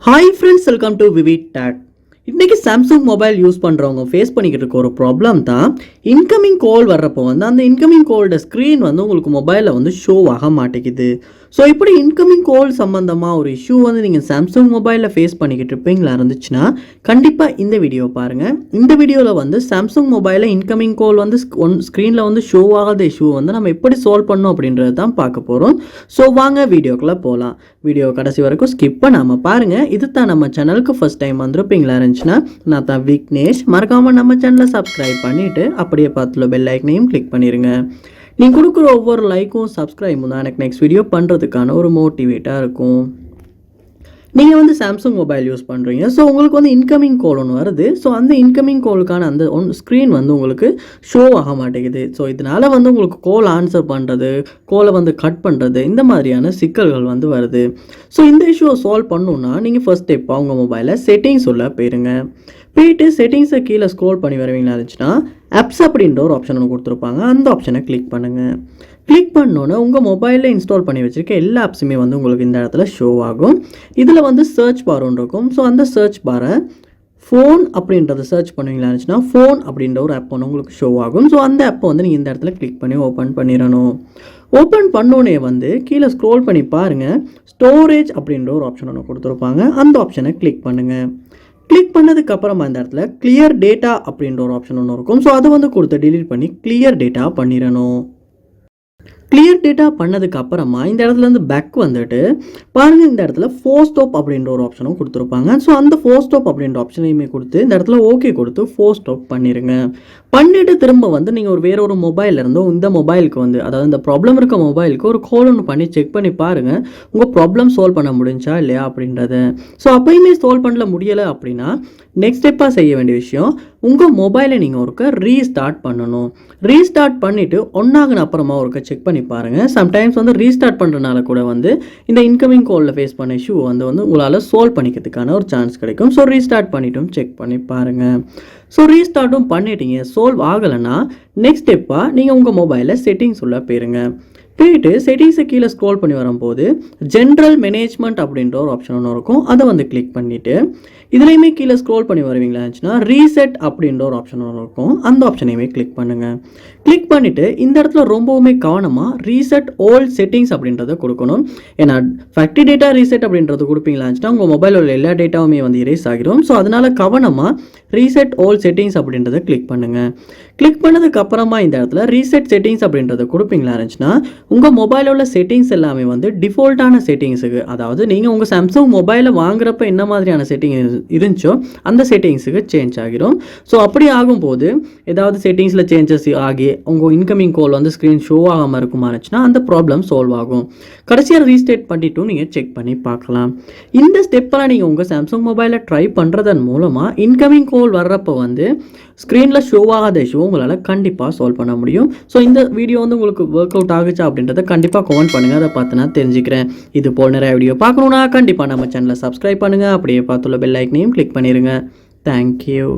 Hi friends, welcome to VividTech. இன்றைக்கி Samsung mobile use பண்ணுறவங்க face பண்ணிக்கிட்டு இருக்க ஒரு ப்ராப்ளம் தான் இன்கமிங் கால் வர்றப்போ வந்து அந்த இன்கமிங் காலோட ஸ்க்ரீன் வந்து உங்களுக்கு மொபைலில் வந்து ஷோ ஆக மாட்டேங்குது. ஸோ இப்படி இன்கமிங் கால் சம்மந்தமாக ஒரு இஷ்யூ வந்து நீங்கள் சாம்சங் மொபைலில் ஃபேஸ் பண்ணிக்கிட்டு இருப்பீங்களா இருந்துச்சுன்னா கண்டிப்பாக இந்த வீடியோ பாருங்கள். இந்த வீடியோவில் வந்து சாம்சங் மொபைலில் இன்கமிங் கால் வந்து ஸ்க்ரீனில் வந்து ஷோ ஆகாத இஷ்யூ வந்து நம்ம எப்படி சால்வ் பண்ணோம் அப்படின்றது தான் பார்க்க போகிறோம். ஸோ வாங்க வீடியோக்குள்ளே போகலாம். வீடியோ கடைசி வரைக்கும் ஸ்கிப் பண்ணாமல் பாருங்கள். இது தான் நம்ம சேனலுக்கு ஃபஸ்ட் டைம் வந்துருப்பீங்களா இருந்துச்சுன்னா நான் தான் விக்னேஷ். மறக்காமல் நம்ம சேனலை சப்ஸ்கிரைப் பண்ணிவிட்டு அப்படியே பார்த்துல பெல் ஐக்கனையும் கிளிக் பண்ணிடுங்க. நீங்கள் கொடுக்குற ஒவ்வொரு லைக்கும் சப்ஸ்கிரைபும் தான் எனக்கு நெக்ஸ்ட் வீடியோ பண்ணுறதுக்கான ஒரு மோட்டிவேட்டாக இருக்கும். நீங்கள் வந்து சாம்சங் மொபைல் யூஸ் பண்ணுறீங்க. ஸோ உங்களுக்கு வந்து இன்கமிங் கால் ஒன்று வருது. ஸோ அந்த இன்கமிங் காலுக்கான அந்த ஸ்க்ரீன் வந்து உங்களுக்கு ஷோ ஆக மாட்டேங்குது. ஸோ இதனால் வந்து உங்களுக்கு கால் ஆன்சர் பண்ணுறது, காலை வந்து கட் பண்ணுறது, இந்த மாதிரியான சிக்கல்கள் வந்து வருது. ஸோ இந்த இஷ்யூவை சால்வ் பண்ணணுன்னா நீங்கள் ஃபர்ஸ்ட் ஸ்டெப்பாக உங்கள் மொபைலில் செட்டிங்ஸ் உள்ள போயிருங்க. போயிட்டு செட்டிங்ஸை கீழே ஸ்க்ரோல் பண்ணி வருவீங்களா இருந்துச்சுன்னா ஆப்ஸ் அப்படின்ற ஒரு ஆப்ஷன் ஒன்று கொடுத்துருப்பாங்க. அந்த ஆப்ஷனை கிளிக் பண்ணுங்கள். கிளிக் பண்ணோன்னே உங்கள் மொபைலில் இன்ஸ்டால் பண்ணி வச்சுருக்க எல்லா ஆப்ஸுமே வந்து உங்களுக்கு இந்த இடத்துல ஷோ ஆகும். இதில் வந்து சர்ச் பார் ஒன்று இருக்கும். ஸோ அந்த சர்ச் பாரை ஃபோன் அப்படின்றத சர்ச் பண்ணுவீங்களா இருந்துச்சுன்னா ஃபோன் அப்படின்ற ஒரு ஆப் ஒன்று உங்களுக்கு ஷோ ஆகும். ஸோ அந்த ஆப்பை வந்து நீங்கள் இந்த இடத்துல கிளிக் பண்ணி ஓப்பன் பண்ணிடணும். ஓப்பன் பண்ணோன்னே வந்து கீழே ஸ்க்ரோல் பண்ணி பாருங்கள், ஸ்டோரேஜ் அப்படின்ற ஒரு ஆப்ஷன் ஒன்று கொடுத்துருப்பாங்க. அந்த ஆப்ஷனை கிளிக் பண்ணுங்கள். கிளிக் பண்ணதுக்கு அப்புறமா இந்த இடத்துல கிளியர் டேட்டா அப்படின்ற ஒரு ஆப்ஷன் ஒன்று இருக்கும். ஸோ அதை வந்து கொடுத்து டிலீட் பண்ணி கிளியர் டேட்டா பண்ணிடணும். கிளியர் டேட்டா பண்ணதுக்கு அப்புறமா இந்த இடத்துல இருந்து பேக் வந்துட்டு பாருங்கள், இந்த இடத்துல ஃபோர் ஸ்டாப் அப்படின்ற ஒரு ஆப்ஷனும் கொடுத்துருப்பாங்க. ஸோ அந்த ஃபோர் ஸ்டாப் அப்படின்ற ஆப்ஷனையுமே கொடுத்து இந்த இடத்துல ஓகே கொடுத்து ஃபோர் ஸ்டாப் பண்ணிடுங்க. பண்ணிவிட்டு திரும்ப வந்து நீங்கள் வேற ஒரு மொபைலில் இருந்தோ இந்த மொபைலுக்கு வந்து, அதாவது இந்த ப்ராப்ளம் இருக்க மொபைலுக்கு ஒரு கால் ஒன்று பண்ணி செக் பண்ணி பாருங்கள் உங்கள் ப்ராப்ளம் சால்வ் பண்ண முடிஞ்சா இல்லையா அப்படின்றத. ஸோ அப்போயுமே சால்வ் பண்ணல முடியலை அப்படின்னா நெக்ஸ்ட் ஸ்டெப்பாக செய்ய வேண்டிய விஷயம், உங்கள் மொபைலை நீங்கள் ஒருக்க ரீஸ்டார்ட் பண்ணணும். ரீஸ்டார்ட் பண்ணிவிட்டு ஒன்றாகின அப்புறமா ஒருக்க செக் பண்ணி பாருங்கள். சம்டைம்ஸ் வந்து ரீஸ்டார்ட் பண்ணுறதுனால கூட வந்து இந்த இன்கமிங் காலில் ஃபேஸ் பண்ண இஷ்யூ வந்து உங்களால் சால்வ் பண்ணிக்கிறதுக்கான ஒரு சான்ஸ் கிடைக்கும். ஸோ ரீஸ்டார்ட் பண்ணிவிட்டும் செக் பண்ணி பாருங்கள். ஸோ ரீஸ்டார்ட்டும் பண்ணிட்டீங்க, சால்வ் ஆகலைன்னா நெக்ஸ்ட் ஸ்டெப்பாக நீங்கள் உங்கள் மொபைலில் செட்டிங்ஸ் உள்ள போயிருங்க. போயிட்டு செட்டிங்ஸை கீழே ஸ்க்ரோல் பண்ணி வரும்போது ஜென்ரல் மேனேஜ்மெண்ட் அப்படின்ற ஒரு ஆப்ஷன் ஒன்று இருக்கும். அதை வந்து கிளிக் பண்ணிவிட்டு இதுலேயுமே கீழே ஸ்க்ரோல் பண்ணி வருவீங்களா இருந்துச்சுன்னா ரீசெட் அப்படின்ற ஒரு ஆப்ஷன் ஒன்று இருக்கும். அந்த ஆப்ஷனையுமே கிளிக் பண்ணுங்கள். கிளிக் பண்ணிவிட்டு இந்த இடத்துல ரொம்பவுமே கவனமாக ரீசெட் ஆல் செட்டிங்ஸ் அப்படின்றத கொடுக்கணும். ஏன்னா ஃபேக்ட்ரி டேட்டா ரீசெட் அப்படின்றது கொடுப்பீங்களா இருந்துச்சுன்னா உங்கள் மொபைலோட எல்லா டேட்டாவுமே வந்து இரேஸ் ஆகிரும். ஸோ அதனால் கவனமாக ரீசெட் ஆல் செட்டிங்ஸ் அப்படின்றத கிளிக் பண்ணுங்கள். கிளிக் பண்ணதுக்கு அப்புறமா இந்த இடத்துல ரீசெட் செட்டிங்ஸ் அப்படின்றத கொடுப்பீங்களா இருந்துச்சுன்னா உங்கள் மொபைலில் உள்ள செட்டிங்ஸ் எல்லாமே வந்து டிஃபால்ட்டான செட்டிங்ஸுக்கு, அதாவது நீங்கள் உங்கள் சாம்சங் மொபைலை வாங்குறப்ப என்ன மாதிரியான செட்டிங் இருந்துச்சோ அந்த செட்டிங்ஸுக்கு சேஞ்ச் ஆகிரும். ஸோ அப்படி ஆகும்போது ஏதாவது செட்டிங்ஸில் சேஞ்சஸ் ஆகி உங்கள் இன்கமிங் கால் வந்து ஸ்க்ரீன் ஷோ ஆகாமல் இருக்குமா இருந்துச்சுன்னா அந்த ப்ராப்ளம் சால்வ் ஆகும். கடைசியாக ரீஸ்டேட் பண்ணிட்டும் நீங்கள் செக் பண்ணி பார்க்கலாம். இந்த ஸ்டெப்பெல்லாம் நீங்கள் உங்கள் சாம்சங் மொபைலை ட்ரை பண்ணுறதன் மூலமாக இன்கமிங் கால் வர்றப்போ வந்து ஸ்க்ரீனில் ஷோ ஆகாத இஷ்யூ உங்களால் கண்டிப்பாக சால்வ் பண்ண முடியும். ஸோ இந்த வீடியோ வந்து உங்களுக்கு ஒர்க் அவுட் ஆகுச்சா அப்படின்றத கண்டிப்பாக கமெண்ட் பண்ணுங்கள். அதை பார்த்து நான் தெரிஞ்சுக்கிறேன். இது போல் நிறைய வீடியோ பார்க்கணுன்னா கண்டிப்பாக நம்ம சேனலை சப்ஸ்கிரைப் பண்ணுங்கள். அப்படியே பார்த்துள்ள பெல் ஐக்கனையும் கிளிக் பண்ணிடுங்க. தேங்க்யூ.